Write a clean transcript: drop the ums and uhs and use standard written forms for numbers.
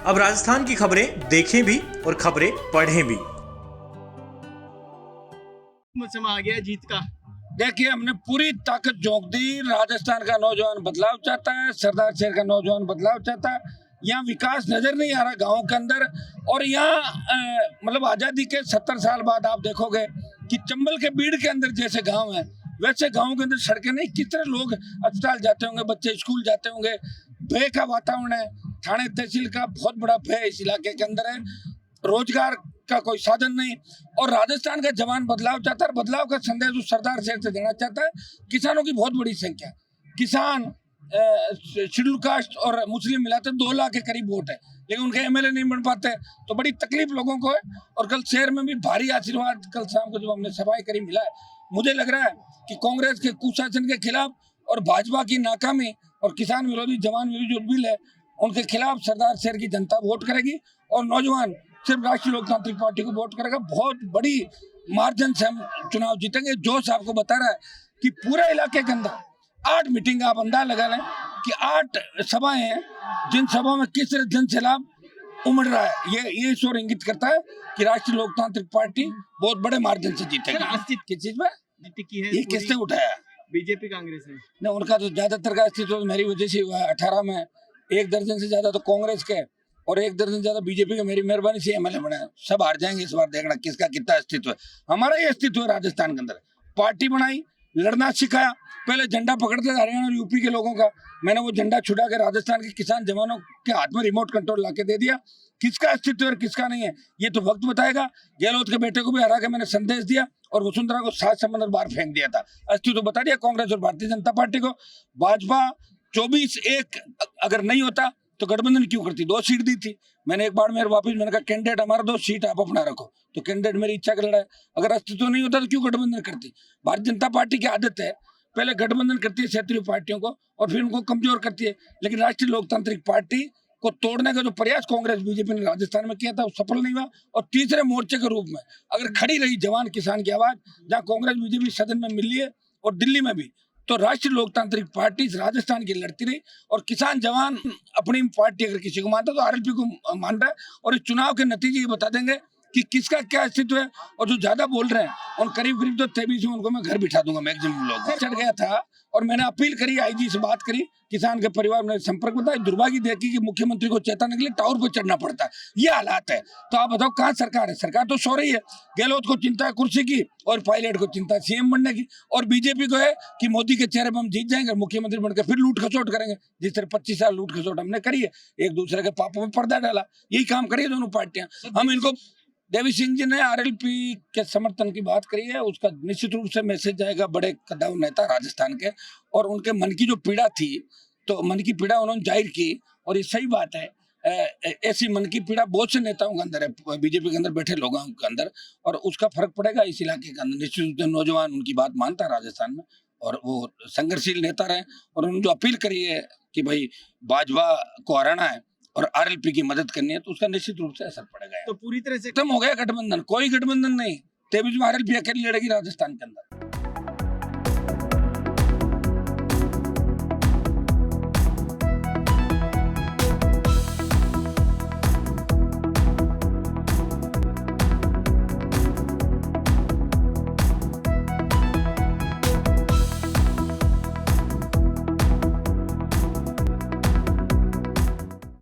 अब राजस्थान की खबरें देखें भी और खबरें पढ़ें भी। मौसम आ गया जीत का। देखिए, हमने पूरी ताकत झोंक दी। राजस्थान का नौजवान बदलाव चाहता है, सरदार शहर का नौजवान बदलाव चाहता है। यहाँ विकास नजर नहीं आ रहा गाँव के अंदर। और यहाँ मतलब आजादी के 70 साल बाद आप देखोगे कि चंबल के बीड़ के अंदर जैसे गांव है वैसे गांव के अंदर सड़कें नहीं। किस तरह लोग अस्पताल जाते होंगे, बच्चे स्कूल जाते होंगे। भय का वातावरण है। थाने तहसील का बहुत बड़ा भय इस इलाके के अंदर है। रोजगार का कोई साधन नहीं। और राजस्थान का जवान बदलाव चाहता है। बदलाव का संदेश उस सरदार शहर से देना चाहता है। किसानों की बहुत बड़ी संख्या, किसान शेड्यूल कास्ट और मुस्लिम मिलाते 2 लाख के करीब वोट है, लेकिन उनके एमएलए नहीं बन पाते, तो बड़ी तकलीफ लोगों को है। और कल शहर में भी भारी आशीर्वाद कल शाम को जब हमने सभाएं करी मिला है। मुझे लग रहा है कि कांग्रेस के कुशासन के खिलाफ और भाजपा की नाकामी और किसान विरोधी जवान विरोधी जो बिल है उनके खिलाफ सरदार शहर की जनता वोट करेगी और नौजवान सिर्फ राष्ट्रीय लोकतांत्रिक पार्टी को वोट करेगा। बहुत बड़ी मार्जिन से हम चुनाव जीतेंगे। जोश आपको बता रहा है कि पूरे इलाके के अंदर 8 मीटिंग, आप अंदाज लगा लें कि 8 सभाएं हैं, जिन सभाओं में किस तरह जन सैलाब उमड़ रहा है। ये शोर इंगित करता है कि राष्ट्रीय लोकतांत्रिक पार्टी बहुत बड़े मार्जिन से जीतेगी। किस चीज में टिकी है? ये किसने उठाया? बीजेपी कांग्रेस है न, उनका तो ज्यादातर का अस्तित्व मेरी वजह से हुआ है। 18 में 1 दर्जन से ज्यादा तो कांग्रेस के और 1 दर्जन से ज्यादा बीजेपी के मेरी मेहरबानी से एमएलए बने। सब हार जाएंगे इस बार, देखना किसका कितना अस्तित्व है। हमारा ही अस्तित्व है राजस्थान के अंदर। पार्टी बनाई, लड़ना सिखाया। पहले झंडा पकड़ते थे हरियाणा और यूपी के लोगों का, मैंने वो झंडा छुड़ा के राजस्थान के किसान जवानों के हाथ में रिमोट कंट्रोल लाके दे दिया। किसका अस्तित्व है और किसका नहीं है ये तो वक्त बताएगा। गहलोत के बेटे को भी हरा के मैंने संदेश दिया और वसुंधरा को 7 समंदर बाहर फेंक दिया था। अस्तित्व बता दिया कांग्रेस और भारतीय जनता पार्टी को। भाजपा 24-1 अगर नहीं होता तो गठबंधन क्यों करती? 2 सीट दी थी मैंने। एक बार मेरे वापिस मैंने कहा कैंडिडेट हमारा 2 सीट आप अपना रखो, तो कैंडिडेट मेरी इच्छा का लड़ा है। अगर अस्तित्व नहीं होता तो क्यों गठबंधन करती? भारतीय जनता पार्टी की आदत है पहले गठबंधन करती है क्षेत्रीय पार्टियों को और फिर उनको कमजोर करती है। लेकिन राष्ट्रीय लोकतांत्रिक पार्टी को तोड़ने का जो प्रयास कांग्रेस बीजेपी ने राजस्थान में किया था वो सफल नहीं हुआ। और तीसरे मोर्चे के रूप में अगर खड़ी रही जवान किसान की आवाज, जहां कांग्रेस बीजेपी सदन में मिल ली है और दिल्ली में भी, तो राष्ट्रीय लोकतांत्रिक पार्टी राजस्थान की लड़ती रही। और किसान जवान अपनी पार्टी अगर किसी को मानता तो आरएलपी को मान रहा है। और इस चुनाव के नतीजे ये बता देंगे कि किसका क्या अस्तित्व है। और जो ज्यादा बोल रहे हैं उन करीब करीब तो 23 में उनको मैं घर बिठा दूंगा मैक्सिमम लोग। चढ़ गया था और मैंने अपील करी, आईजी से बात करी, किसान के परिवार में संपर्क बताया। दुर्भाग्य देखी कि मुख्यमंत्री को चेताने के लिए टावर पर चढ़ना पड़ता है। ये हालात है। तो आप बताओ कहाँ सरकार है? सरकार तो सो रही है। गहलोत को चिंता है कुर्सी की और पायलट को चिंता है सीएम बनने की। और बीजेपी को है कि मोदी के चेहरे पर हम जीत जाएंगे, मुख्यमंत्री बनकर फिर लूट खसोट करेंगे। जिस तरह 25 साल लूट खसोट हमने करी है, एक दूसरे के पापों में पर्दा डाला, यही काम करिए दोनों पार्टियां। हम इनको देवी सिंह जी ने आरएलपी के समर्थन की बात करी है, उसका निश्चित रूप से मैसेज जाएगा बड़े कद्दावर नेता राजस्थान के। और उनके मन की जो पीड़ा थी तो मन की पीड़ा उन्होंने जाहिर की और ये सही बात है। ऐसी मन की पीड़ा बहुत से नेताओं के अंदर है, बीजेपी के अंदर बैठे लोगों के अंदर, और उसका फर्क पड़ेगा इस इलाके के अंदर। निश्चित रूप से नौजवान उनकी बात मानता है राजस्थान में और वो संघर्षशील नेता रहे। और उन्होंने जो अपील करी है कि भाई भाजपा को हराना है और आरएलपी की मदद करनी है तो उसका निश्चित रूप से असर पड़ेगा। तो पूरी तरह से खत्म हो गया गठबंधन, कोई गठबंधन नहीं। 23 में आरएलपी अकेली लड़ेगी राजस्थान के अंदर।